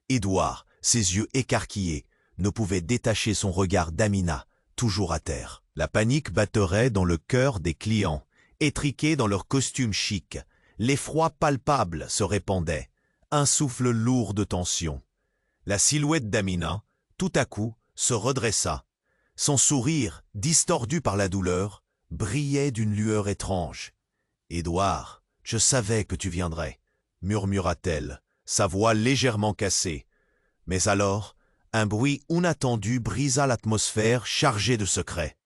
Édouard, ses yeux écarquillés, ne pouvait détacher son regard d'Amina, toujours à terre. La panique batterait dans le cœur des clients, étriqués dans leurs costumes chics. L'effroi palpable se répandait, un souffle lourd de tension. La silhouette d'Amina, tout à coup, se redressa. Son sourire, distordu par la douleur, brillait d'une lueur étrange. « Édouard, je savais que tu viendrais », murmura-t-elle, sa voix légèrement cassée. Mais alors, un bruit inattendu brisa l'atmosphère chargée de secrets.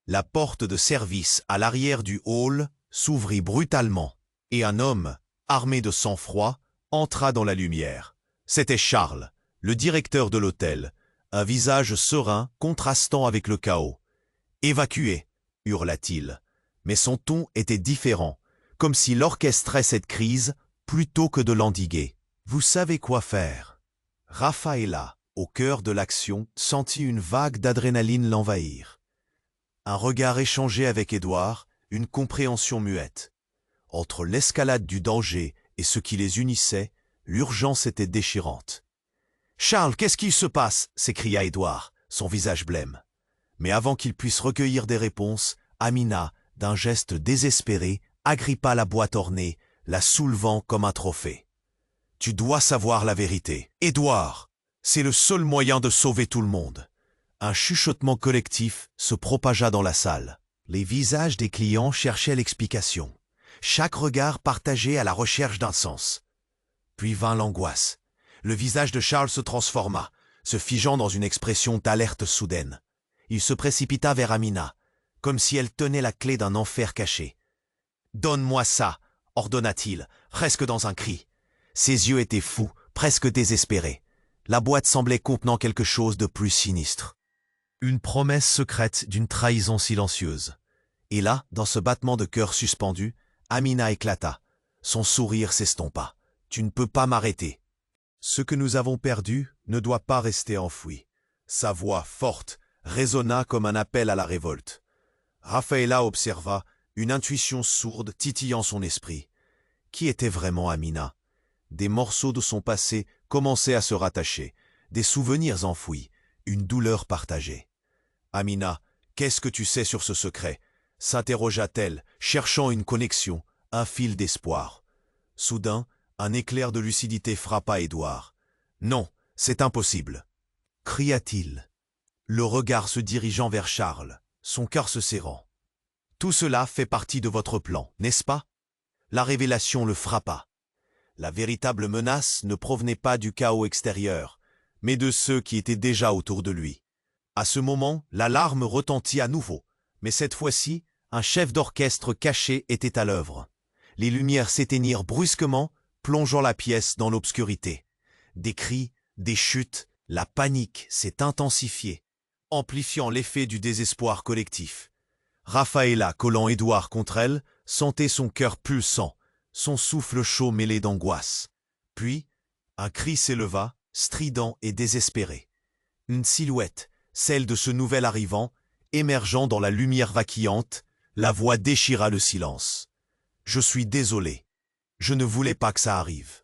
La porte de service à l'arrière du hall s'ouvrit brutalement. Et un homme, armé de sang-froid, entra dans la lumière. C'était Charles, le directeur de l'hôtel, un visage serein contrastant avec le chaos. « Évacuez !» hurla-t-il. Mais son ton était différent, comme s'il orchestrait cette crise plutôt que de l'endiguer. « Vous savez quoi faire ?» Rafaela, au cœur de l'action, sentit une vague d'adrénaline l'envahir. Un regard échangé avec Édouard, une compréhension muette. Entre l'escalade du danger et ce qui les unissait, l'urgence était déchirante. « Charles, qu'est-ce qui se passe ?» s'écria Édouard, son visage blême. Mais avant qu'il puisse recueillir des réponses, Amina, d'un geste désespéré, agrippa la boîte ornée, la soulevant comme un trophée. « Tu dois savoir la vérité. Édouard, c'est le seul moyen de sauver tout le monde. » Un chuchotement collectif se propagea dans la salle. Les visages des clients cherchaient l'explication. Chaque regard partagé à la recherche d'un sens. Puis vint l'angoisse. Le visage de Charles se transforma, se figeant dans une expression d'alerte soudaine. Il se précipita vers Amina, comme si elle tenait la clé d'un enfer caché. « Donne-moi ça !» ordonna-t-il, presque dans un cri. Ses yeux étaient fous, presque désespérés. La boîte semblait contenant quelque chose de plus sinistre. Une promesse secrète d'une trahison silencieuse. Et là, dans ce battement de cœur suspendu, Amina éclata. Son sourire s'estompa. « Tu ne peux pas m'arrêter. Ce que nous avons perdu ne doit pas rester enfoui. » Sa voix forte résonna comme un appel à la révolte. Rafaela observa, une intuition sourde titillant son esprit. Qui était vraiment Amina? Des morceaux de son passé commençaient à se rattacher, des souvenirs enfouis, une douleur partagée. « Amina, qu'est-ce que tu sais sur ce secret ?» s'interrogea-t-elle, cherchant une connexion, un fil d'espoir. Soudain, un éclair de lucidité frappa Édouard. « Non, c'est impossible !» cria-t-il, le regard se dirigeant vers Charles, son cœur se serrant. « Tout cela fait partie de votre plan, n'est-ce pas ?» La révélation le frappa. La véritable menace ne provenait pas du chaos extérieur, mais de ceux qui étaient déjà autour de lui. À ce moment, l'alarme retentit à nouveau, mais cette fois-ci, un chef d'orchestre caché était à l'œuvre. Les lumières s'éteignirent brusquement, plongeant la pièce dans l'obscurité. Des cris, des chutes, la panique s'est intensifiée, amplifiant l'effet du désespoir collectif. Rafaela, collant Édouard contre elle, sentait son cœur pulsant, son souffle chaud mêlé d'angoisse. Puis, un cri s'éleva, strident et désespéré. Une silhouette, celle de ce nouvel arrivant, émergeant dans la lumière vacillante, la voix déchira le silence. « Je suis désolé. Je ne voulais pas que ça arrive. »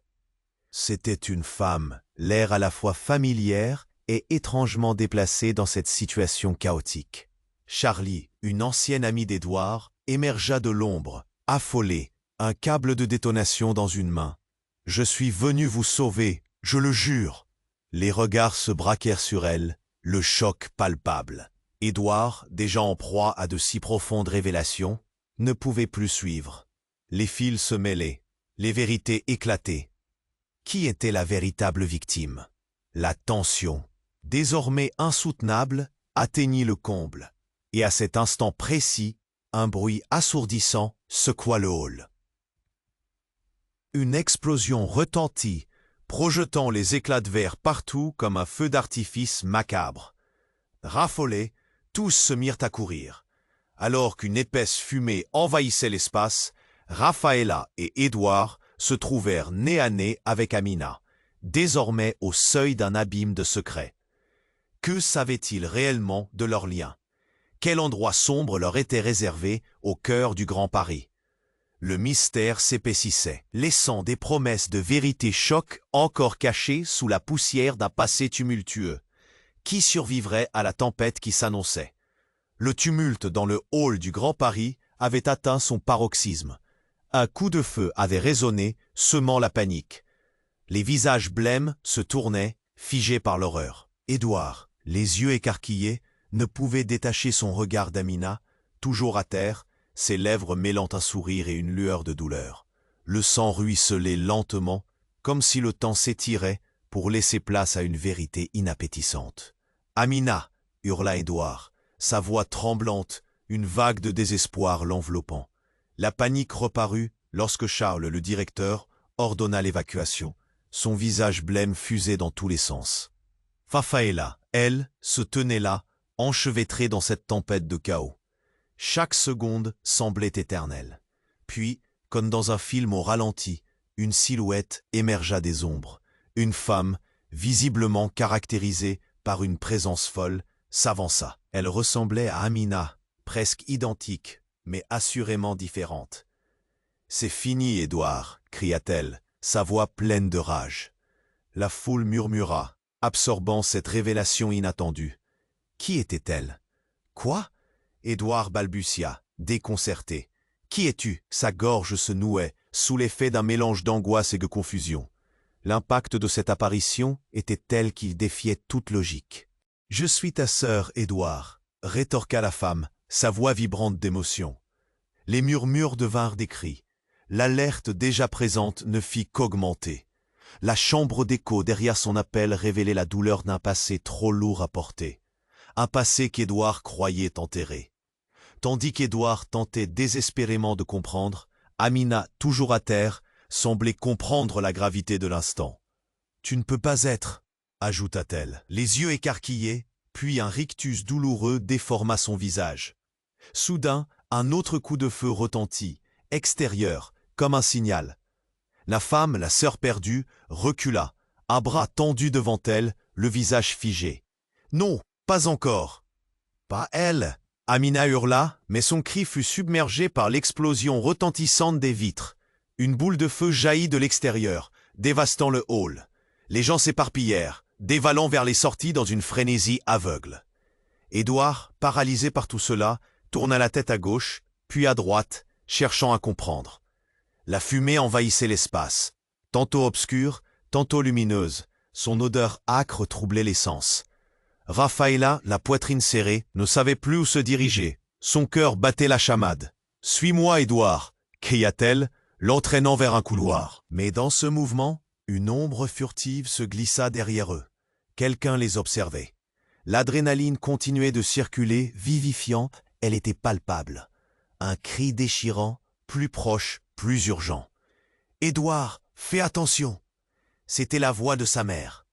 C'était une femme, l'air à la fois familière et étrangement déplacé dans cette situation chaotique. Charlie, une ancienne amie d'Édouard, émergea de l'ombre, affolée, un câble de détonation dans une main. « Je suis venu vous sauver, je le jure !» Les regards se braquèrent sur elle, le choc palpable. Édouard, déjà en proie à de si profondes révélations, ne pouvait plus suivre. Les fils se mêlaient, les vérités éclataient. Qui était la véritable victime? La tension, désormais insoutenable, atteignit le comble. Et à cet instant précis, un bruit assourdissant secoua le hall. Une explosion retentit, projetant les éclats de verre partout comme un feu d'artifice macabre. Raffolés, tous se mirent à courir. Alors qu'une épaisse fumée envahissait l'espace, Rafaela et Édouard se trouvèrent nez à nez avec Amina, désormais au seuil d'un abîme de secrets. Que savaient-ils réellement de leur lien? Quel endroit sombre leur était réservé au cœur du Grand Paris? Le mystère s'épaississait, laissant des promesses de vérité choc encore cachées sous la poussière d'un passé tumultueux. Qui survivrait à la tempête qui s'annonçait? Le tumulte dans le hall du Grand Paris avait atteint son paroxysme. Un coup de feu avait résonné, semant la panique. Les visages blêmes se tournaient, figés par l'horreur. Édouard, les yeux écarquillés, ne pouvait détacher son regard d'Amina, toujours à terre, ses lèvres mêlant un sourire et une lueur de douleur. Le sang ruisselait lentement, comme si le temps s'étirait pour laisser place à une vérité inappétissante. « Amina !» hurla Édouard, sa voix tremblante, une vague de désespoir l'enveloppant. La panique reparut, Lorsque Charles, le directeur, ordonna l'évacuation, son visage blême fusait dans tous les sens. Rafaela, elle, se tenait là, enchevêtrée dans cette tempête de chaos. Chaque seconde semblait éternelle. Puis, comme dans un film au ralenti, une silhouette émergea des ombres. Une femme, visiblement caractérisée par une présence folle, s'avança. Elle ressemblait à Amina, presque identique, mais assurément différente. « C'est fini, Édouard !» cria-t-elle, sa voix pleine de rage. La foule murmura, absorbant cette révélation inattendue. Qui était-elle? Quoi? Édouard balbutia, déconcerté. Qui es-tu? Sa gorge se nouait, sous l'effet d'un mélange d'angoisse et de confusion. L'impact de cette apparition était tel qu'il défiait toute logique. « Je suis ta sœur, Édouard », rétorqua la femme, sa voix vibrante d'émotion. Les murmures devinrent des cris. L'alerte déjà présente ne fit qu'augmenter. La chambre d'écho derrière son appel révélait la douleur d'un passé trop lourd à porter. Un passé qu'Édouard croyait enterré. Tandis qu'Édouard tentait désespérément de comprendre, Amina, toujours à terre, semblait comprendre la gravité de l'instant. « Tu ne peux pas être », ajouta-t-elle, les yeux écarquillés, puis un rictus douloureux déforma son visage. Soudain, un autre coup de feu retentit, extérieur, comme un signal. La femme, la sœur perdue, recula, un bras tendu devant elle, le visage figé. « Non, pas encore !»« Pas elle !» Amina hurla, mais son cri fut submergé par l'explosion retentissante des vitres. Une boule de feu jaillit de l'extérieur, dévastant le hall. Les gens s'éparpillèrent, dévalant vers les sorties dans une frénésie aveugle. Édouard, paralysé par tout cela, tourna la tête à gauche, puis à droite, cherchant à comprendre. La fumée envahissait l'espace, tantôt obscure, tantôt lumineuse. Son odeur âcre troublait les sens. Rafaela, la poitrine serrée, ne savait plus où se diriger. Son cœur battait la chamade. « Suis-moi, Édouard !» cria-t-elle, l'entraînant vers un couloir. Mais dans ce mouvement, une ombre furtive se glissa derrière eux. Quelqu'un les observait. L'adrénaline continuait de circuler, vivifiant, elle était palpable. Un cri déchirant, plus proche, plus urgent. « Édouard, fais attention !» C'était la voix de sa mère.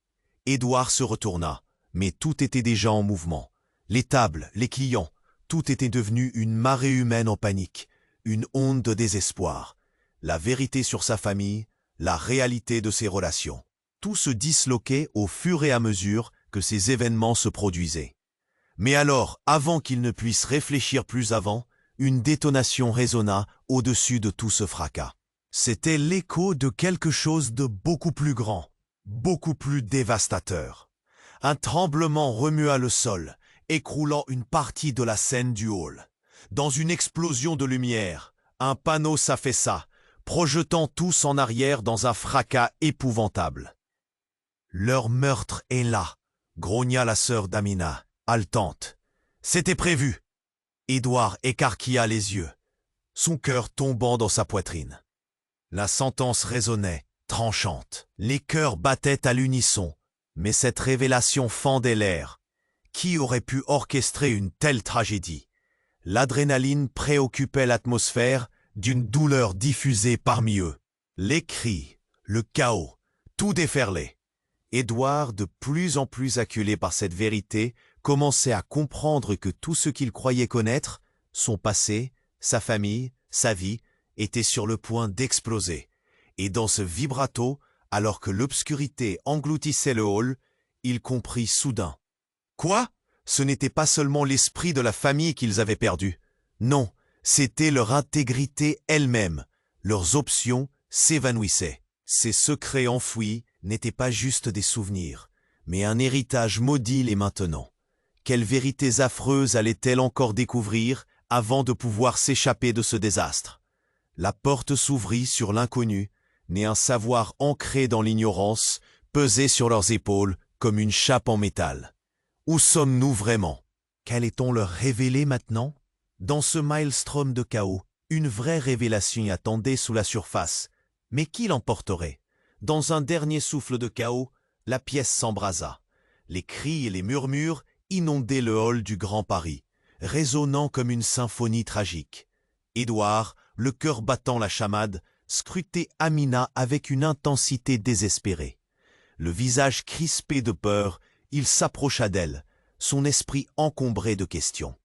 Édouard se retourna, mais tout était déjà en mouvement. Les tables, les clients, tout était devenu une marée humaine en panique, une onde de désespoir. La vérité sur sa famille, la réalité de ses relations. Tout se disloquait au fur et à mesure que ces événements se produisaient. Mais alors, avant qu'il ne puisse réfléchir plus avant, une détonation résonna au-dessus de tout ce fracas. C'était l'écho de quelque chose de beaucoup plus grand, beaucoup plus dévastateur. Un tremblement remua le sol, écroulant une partie de la scène du hall. Dans une explosion de lumière, un panneau s'affaissa, projetant tous en arrière dans un fracas épouvantable. « Leur meurtre est là !» grogna la sœur d'Amina, haletante. « C'était prévu !» Édouard écarquilla les yeux, son cœur tombant dans sa poitrine. La sentence résonnait, tranchante. Les cœurs battaient à l'unisson, mais cette révélation fendait l'air. Qui aurait pu orchestrer une telle tragédie? L'adrénaline préoccupait l'atmosphère d'une douleur diffusée parmi eux. Les cris, le chaos, tout déferlait. Édouard, de plus en plus acculé par cette vérité, commençait à comprendre que tout ce qu'il croyait connaître, son passé, sa famille, sa vie, était sur le point d'exploser. Et dans ce vibrato, alors que l'obscurité engloutissait le hall, il comprit soudain. Quoi? Ce n'était pas seulement l'esprit de la famille qu'ils avaient perdu. Non, c'était leur intégrité elle-même. Leurs options s'évanouissaient. Ces secrets enfouis n'étaient pas juste des souvenirs, mais un héritage maudit les maintenant. Quelles vérités affreuses allaient-elles encore découvrir avant de pouvoir s'échapper de ce désastre? La porte s'ouvrit sur l'inconnu, mais un savoir ancré dans l'ignorance pesait sur leurs épaules comme une chape en métal. Où sommes-nous vraiment? Qu'allait-on leur révéler maintenant? Dans ce maelstrom de chaos, une vraie révélation attendait sous la surface. Mais qui l'emporterait? Dans un dernier souffle de chaos, la pièce s'embrasa. Les cris et les murmures inondaient le hall du Grand Paris, résonnant comme une symphonie tragique. Édouard, le cœur battant la chamade, scrutait Amina avec une intensité désespérée. Le visage crispé de peur, il s'approcha d'elle, son esprit encombré de questions.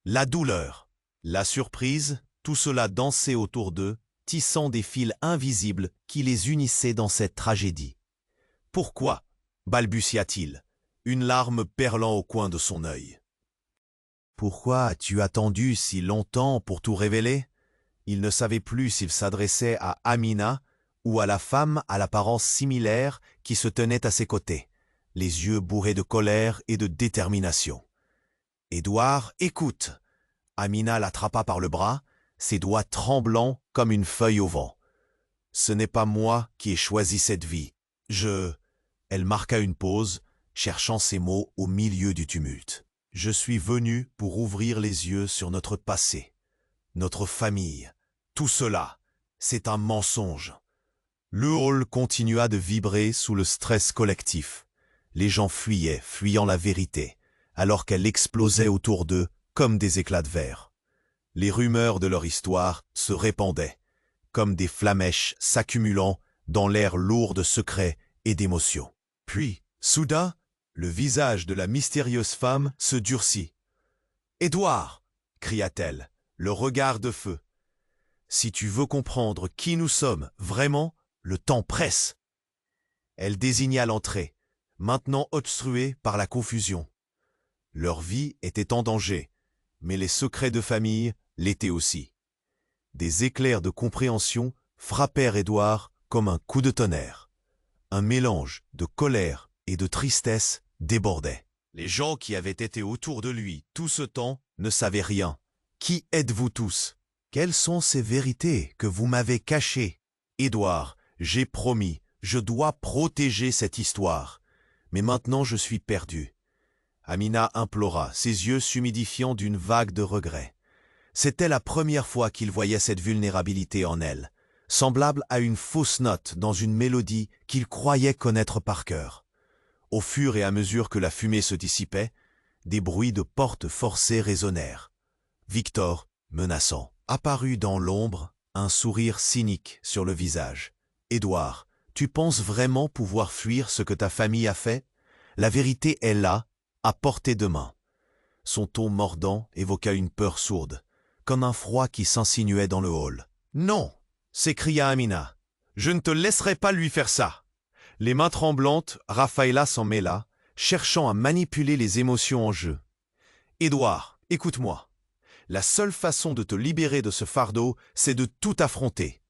La douleur, la surprise, tout cela dansait autour d'eux, tissant des fils invisibles qui les unissaient dans cette tragédie. « Pourquoi » balbutia-t-il, une larme perlant au coin de son œil. « Pourquoi as-tu attendu si longtemps pour tout révéler ?» Il ne savait plus s'il s'adressait à Amina ou à la femme à l'apparence similaire qui se tenait à ses côtés, les yeux bourrés de colère et de détermination. « Édouard, écoute !» Amina l'attrapa par le bras, ses doigts tremblants comme une feuille au vent. « Ce n'est pas moi qui ai choisi cette vie. Elle marqua une pause, cherchant ses mots au milieu du tumulte. « Je suis venu pour ouvrir les yeux sur notre passé, notre famille. Tout cela, c'est un mensonge. » Le hall continua de vibrer sous le stress collectif. Les gens fuyaient, fuyant la vérité, alors qu'elle explosait autour d'eux comme des éclats de verre. Les rumeurs de leur histoire se répandaient, comme des flammèches s'accumulant dans l'air lourd de secrets et d'émotions. Puis, soudain, le visage de la mystérieuse femme se durcit. « Édouard !» cria-t-elle, le regard de feu. « Si tu veux comprendre qui nous sommes vraiment, le temps presse. » Elle désigna l'entrée, maintenant obstruée par la confusion. Leur vie était en danger, mais les secrets de famille l'étaient aussi. Des éclairs de compréhension frappèrent Édouard comme un coup de tonnerre. Un mélange de colère et de tristesse débordait. Les gens qui avaient été autour de lui tout ce temps ne savaient rien. Qui êtes-vous tous? Quelles sont ces vérités que vous m'avez cachées? Édouard, j'ai promis, je dois protéger cette histoire. Mais maintenant je suis perdu. Amina implora, ses yeux s'humidifiant d'une vague de regret. C'était la première fois qu'il voyait cette vulnérabilité en elle, semblable à une fausse note dans une mélodie qu'il croyait connaître par cœur. Au fur et à mesure que la fumée se dissipait, des bruits de portes forcées résonnèrent. Victor, menaçant, apparut dans l'ombre, un sourire cynique sur le visage. « Édouard, tu penses vraiment pouvoir fuir ce que ta famille a fait? La vérité est là, à portée de main. » Son ton mordant évoqua une peur sourde, comme un froid qui s'insinuait dans le hall. « Non !» s'écria Amina. « Je ne te laisserai pas lui faire ça !» Les mains tremblantes, Raphaëlla s'en mêla, cherchant à manipuler les émotions en jeu. « Édouard, écoute-moi. La seule façon de te libérer de ce fardeau, c'est de tout affronter.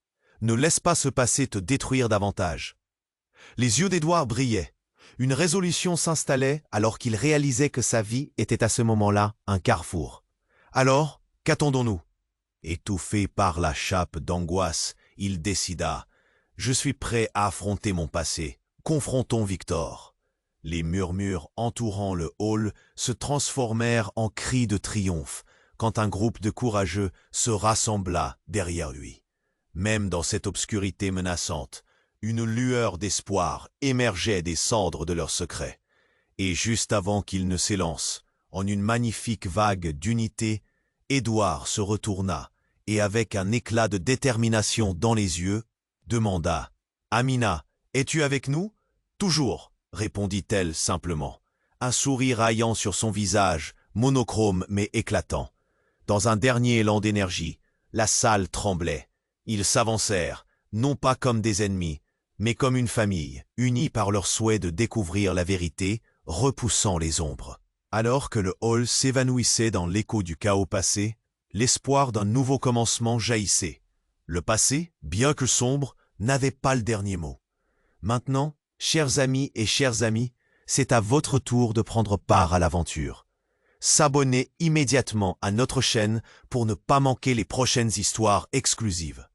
Ne laisse pas ce passé te détruire davantage. » Les yeux d'Édouard brillaient. Une résolution s'installait alors qu'il réalisait que sa vie était à ce moment-là un carrefour. Alors, qu'attendons-nous? Étouffé par la chape d'angoisse, il décida « Je suis prêt à affronter mon passé. Confrontons Victor. » Les murmures entourant le hall se transformèrent en cris de triomphe quand un groupe de courageux se rassembla derrière lui. Même dans cette obscurité menaçante, une lueur d'espoir émergeait des cendres de leurs secrets. Et juste avant qu'ils ne s'élancent, en une magnifique vague d'unité, Édouard se retourna et avec un éclat de détermination dans les yeux, demanda « Amina, es-tu avec nous ?»« Toujours », répondit-elle simplement, un sourire raillant sur son visage, monochrome mais éclatant. Dans un dernier élan d'énergie, la salle tremblait. Ils s'avancèrent, non pas comme des ennemis, mais comme une famille, unie par leur souhait de découvrir la vérité, repoussant les ombres. Alors que le hall s'évanouissait dans l'écho du chaos passé, l'espoir d'un nouveau commencement jaillissait. Le passé, bien que sombre, n'avait pas le dernier mot. Maintenant, chers amis et chères amies, c'est à votre tour de prendre part à l'aventure. S'abonner immédiatement à notre chaîne pour ne pas manquer les prochaines histoires exclusives.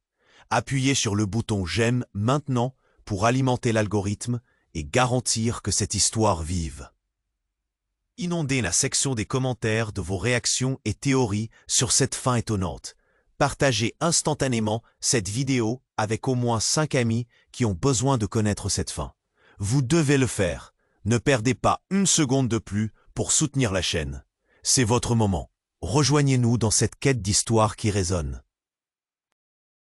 Appuyez sur le bouton « J'aime » maintenant pour alimenter l'algorithme et garantir que cette histoire vive. Inondez la section des commentaires de vos réactions et théories sur cette fin étonnante. Partagez instantanément cette vidéo avec au moins 5 amis qui ont besoin de connaître cette fin. Vous devez le faire. Ne perdez pas une seconde de plus pour soutenir la chaîne. C'est votre moment. Rejoignez-nous dans cette quête d'histoire qui résonne.